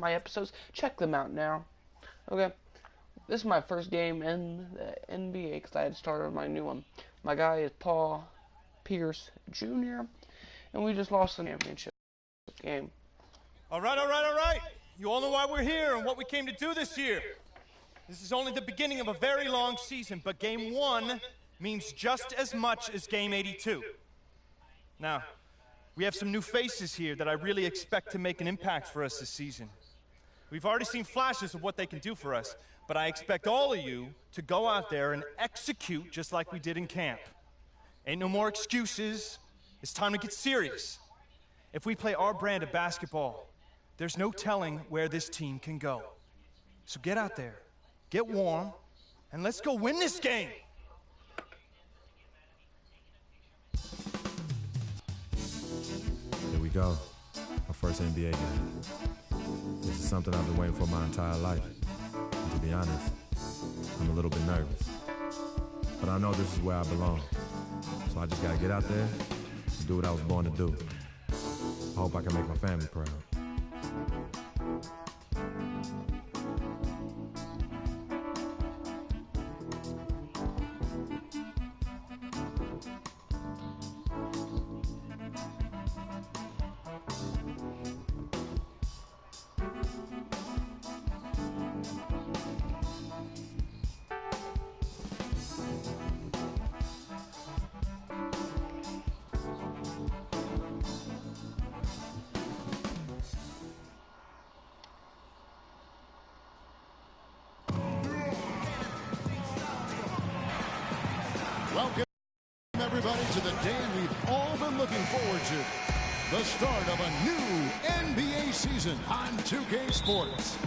my episodes, check them out now. Okay, this is my first game in the NBA because I had started my new one. My guy is Paul Pierce Jr., and we just lost the championship game. All right. You all know why we're here and what we came to do this year. This is only the beginning of a very long season, but Game 1 means just as much as Game 82. Now, we have some new faces here that I really expect to make an impact for us this season. We've already seen flashes of what they can do for us, but I expect all of you to go out there and execute just like we did in camp. Ain't no more excuses. It's time to get serious. If we play our brand of basketball, there's no telling where this team can go. So get out there, get warm, and let's go win this game. Here we go, my first NBA game. This is something I've been waiting for my entire life. And to be honest, I'm a little bit nervous. But I know this is where I belong. So I just gotta get out there and do what I was born to do. I hope I can make my family proud. Welcome, everybody, to the day we've all been looking forward to. The start of a new NBA season on 2K Sports.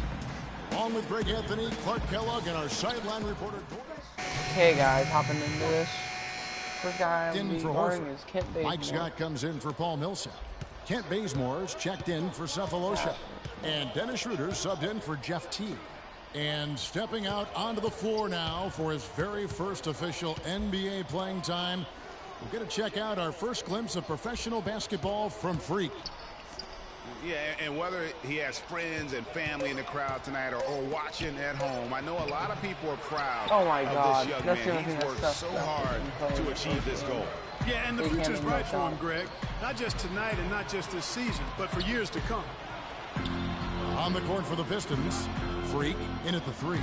Along with Greg Anthony, Clark Kellogg, and our sideline reporter, Hey guys, hopping into this. First guy I'm in for guarding is Kent Bazemore. Mike Scott comes in for Paul Millsap. Kent Bazemore's checked in for Cephalosha. And Dennis Schroeder subbed in for Jeff Teague. And stepping out onto the floor now for his very first official NBA playing time, we're going to check out our first glimpse of professional basketball from Freak. Yeah, and whether he has friends and family in the crowd tonight or watching at home, I know a lot of people are proud of this young man. He's worked so hard to achieve this goal. Yeah, and the future's bright for him, Greg. Not just tonight and not just this season, but for years to come. On the court for the Pistons, Freak in at the three.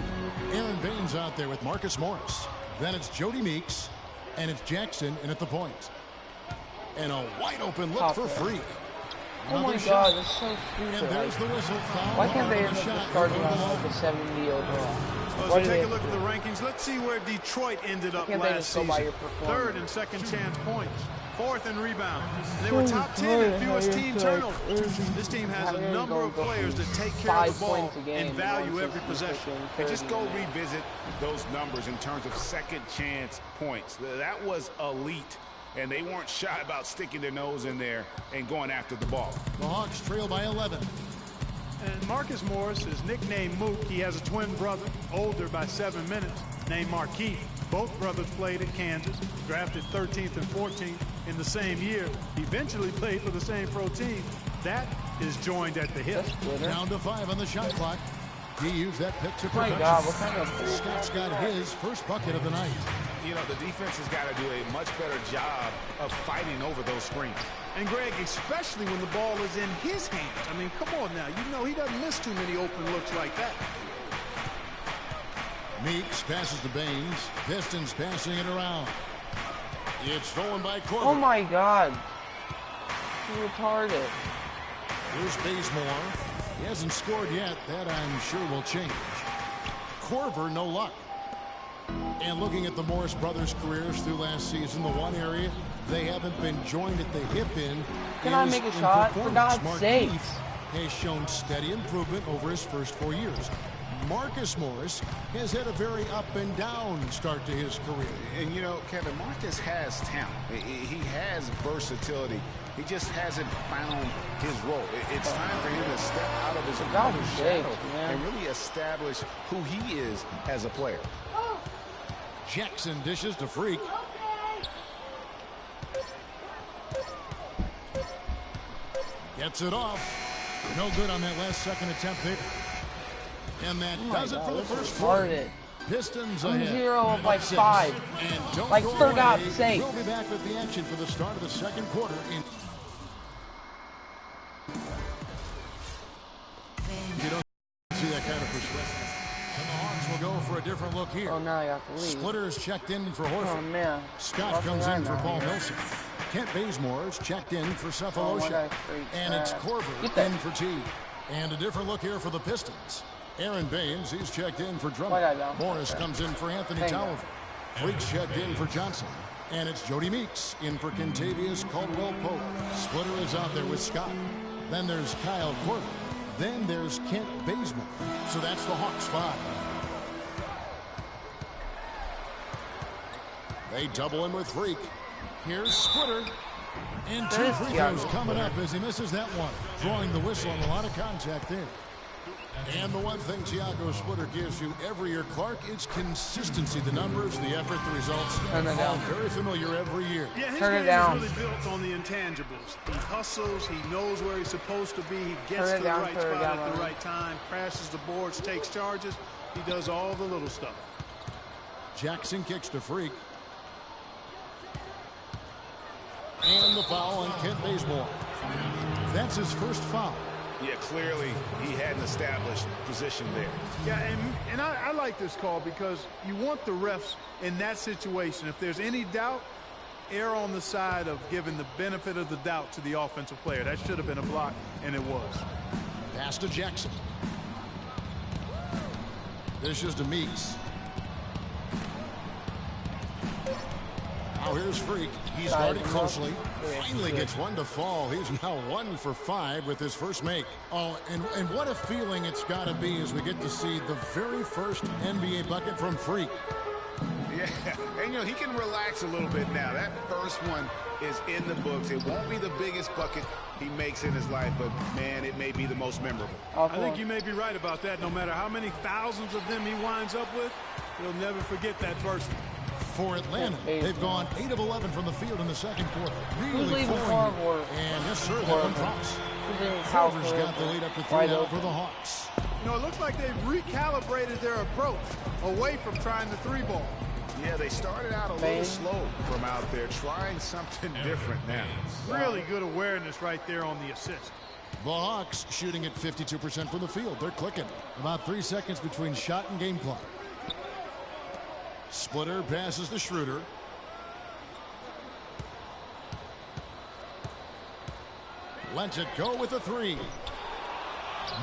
Aaron Baines out there with Marcus Morris. Then it's Jody Meeks, and it's Jackson in at the point. And a wide open look for Freak. Oh my god, that's so stupid. And there's the whistle. Why can't they end up starting off with a 70 overall? So as we take a look at the rankings, let's see where Detroit ended up last season. Third and second chance points. Fourth in rebounds. And they were top 10 in fewest team turnovers. This team has a number of players that take care of the ball and value every possession. And just go revisit those numbers in terms of second chance points. That was elite. And they weren't shy about sticking their nose in there and going after the ball. The Hawks trail by 11. And Marcus Morris is nicknamed Mook. He has a twin brother, older by 7 minutes, named Markeith. Both brothers played at Kansas, drafted 13th and 14th in the same year. Eventually played for the same pro team. That is joined at the hip. Down to 5 on the shot clock. He used that pick to perfection. My God, what kind of... Scott's got his first bucket of the night. You know, the defense has got to do a much better job of fighting over those screens. And Greg, especially when the ball is in his hands. I mean, come on now. You know he doesn't miss too many open looks like that. Meeks passes to Baines. Pistons passing it around. It's stolen by Korver. Oh my god. He's retarded. Here's Bazemore. He hasn't scored yet. That I'm sure will change. Korver, no luck. And looking at the Morris brothers' careers through last season, the one area they haven't been joined at the hip in. Can I make a shot? For God's sake. Has shown steady improvement over his first 4 years. Marcus Morris has had a very up and down start to his career. And you know, Kevin, Marcus has talent. He has versatility. He just hasn't found his role. It's time for him to step out of his shadow and really establish who he is as a player. Jackson dishes to Freak. Gets it off. No good on that last second attempt there. And that does it for the first quarter. Pistons I'm ahead. 0 of like 5. And don't like, go for away. God's sake. We'll be back with the action for the start of the second quarter. You don't see that kind of perspective. And the Hawks will go for a different look here. Oh, now I got to leave. Splitter's checked in for Horford. Oh, man. Scott comes in for Paul Millsap. Kent Bazemore's checked in for Cephalosha. And it's Korver in for T. And a different look here for the Pistons. Aaron Baines, he's checked in for Drummond. Morris comes in for Anthony Tolliver. Freak's checked in for Johnson. And it's Jody Meeks in for Kentavious Caldwell-Pope. Splitter is out there with Scott. Then there's Kyle Korver. Then there's Kent Bazemore. So that's the Hawks 5. They double him with Freak. Here's Splitter. And 2 free throws coming up as he misses that one. Drawing the whistle and a lot of contact there. And the one thing Thiago Splitter gives you every year, Clark, is consistency. The numbers, the effort, the results. Turn it down. Very familiar every year. Yeah, his Turn it game down. is really built on the intangibles. He hustles. He knows where he's supposed to be. He gets to the right spot at the right time, crashes the boards, takes charges. He does all the little stuff. Jackson kicks to Freak. And the foul on Kent Bazemore. That's his first foul. Yeah, clearly he had an established position there. Yeah, and I like this call because you want the refs in that situation. If there's any doubt, err on the side of giving the benefit of the doubt to the offensive player. That should have been a block, and it was. Pass to Jackson. Dishes to Meeks. Now here's Freak. He's guarded closely. Finally gets one to fall. He's now 1 for 5 with his first make. Oh, and what a feeling it's got to be as we get to see the very first NBA bucket from Freak. Yeah, and he can relax a little bit now. That first one is in the books. It won't be the biggest bucket he makes in his life, but man, it may be the most memorable. I think you may be right about that. No matter how many thousands of them he winds up with, he'll never forget that first one. For Atlanta, they've gone 8 of 11 from the field in the second quarter. Really Korver? And yes, sir, that one drops. Korver's got the lead up to 3 now for the Hawks. It looks like they've recalibrated their approach away from trying the 3-ball. Yeah, they started out a little slow from out there, trying something different now. Really good awareness right there on the assist. The Hawks shooting at 52% from the field. They're clicking. About 3 seconds between shot and game clock. Splitter passes to Schroeder. Lets it go with the 3.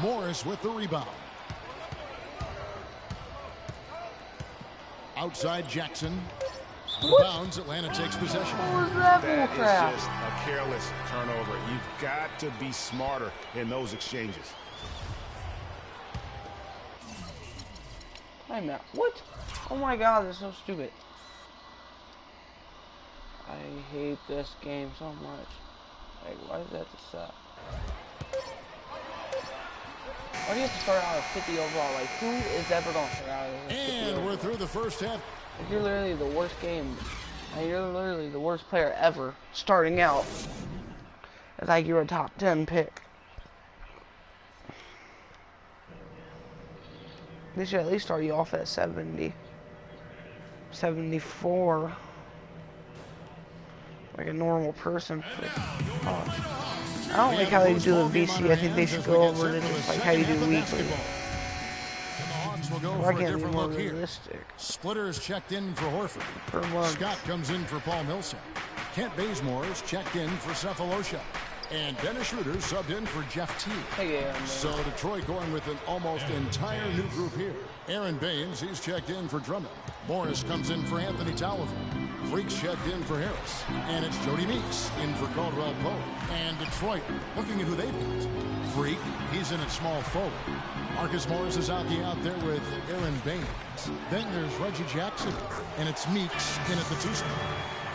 Morris with the rebound. Outside Jackson. Bounds. Atlanta takes possession. That is just a careless turnover. You've got to be smarter in those exchanges. Timeout. What? Oh my God, this is so stupid. I hate this game so much. Like, why does that just suck? Why do you have to start out at 50 overall? Like, who is ever going to start out at 50 And overall? we're through the first half. Like, you're literally the worst game. Like, you're literally the worst player ever starting out. It's like you're a top 10 pick. They should at least start you off at 70. 74. Like a normal person. I don't like how they do the VC. I think they should go over to just like how you do weekly. Will go Why for a can't it be different more look here. realistic? Splitter is checked in for Horford. Per month. Scott comes in for Paul Millsap. Kent Bazemore is checked in for Cephalosha. And Dennis Schroeder subbed in for Jeff T. So Detroit going with an almost entire new group here. Aaron Baines, he's checked in for Drummond. Morris comes in for Anthony Tolliver. Freak's checked in for Harris. And it's Jody Meeks in for Caldwell-Pope. And Detroit looking at who they've got. Freak, he's in at small forward. Marcus Morris is out there with Aaron Baines. Then there's Reggie Jackson. And it's Meeks in at the 2 spot.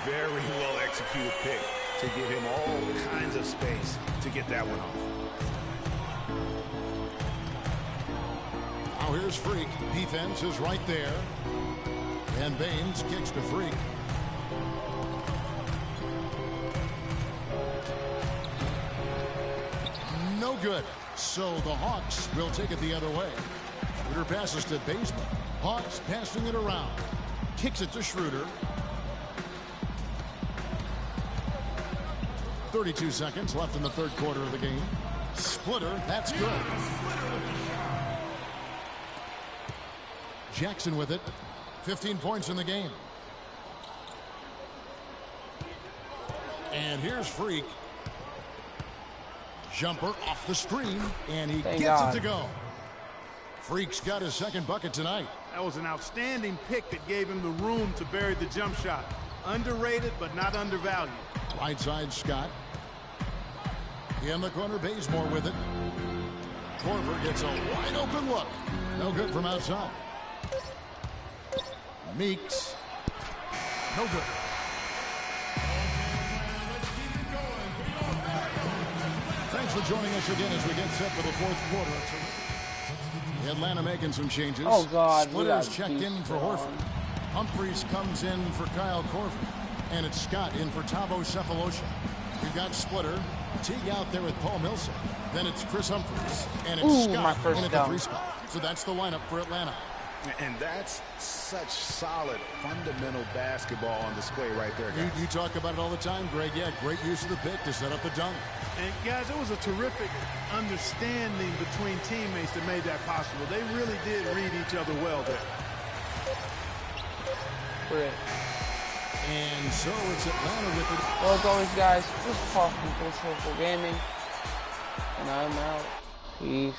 Very well executed pick to give him all kinds of space to get that one off. Now here's Freak. Defense is right there. And Baines kicks to Freak. No good. So the Hawks will take it the other way. Schroeder passes to Bazemore. Hawks passing it around. Kicks it to Schroeder. 32 seconds left in the third quarter of the game. Splitter, that's good. Jackson with it. 15 points in the game. And here's Freak. Jumper off the screen, and he gets it to go. Freak's got his second bucket tonight. That was an outstanding pick that gave him the room to bury the jump shot. Underrated, but not undervalued. Right side, Scott. In the corner, Bazemore with it. Korver gets a wide open look. No good from outside. Meeks. No good. Thanks for joining us again as we get set for the fourth quarter. Atlanta making some changes. Oh, God. Splitter's checked in for Horford. Humphreys comes in for Kyle Korver. And it's Scott in for Thabo Sefolosha. We've got Splitter. Teague out there with Paul Millsap. Then it's Chris Humphreys. And it's Scott in at the 3 spot. So that's the lineup for Atlanta. And that's such solid, fundamental basketball on display right there, guys. You talk about it all the time, Greg. Yeah, great use of the pick to set up the dunk. And, guys, it was a terrific understanding between teammates that made that possible. They really did read each other well there. Great. And so it's Atlanta with it. Well, as always, guys, this is Paul from Full Circle Gaming, and I'm out. Peace.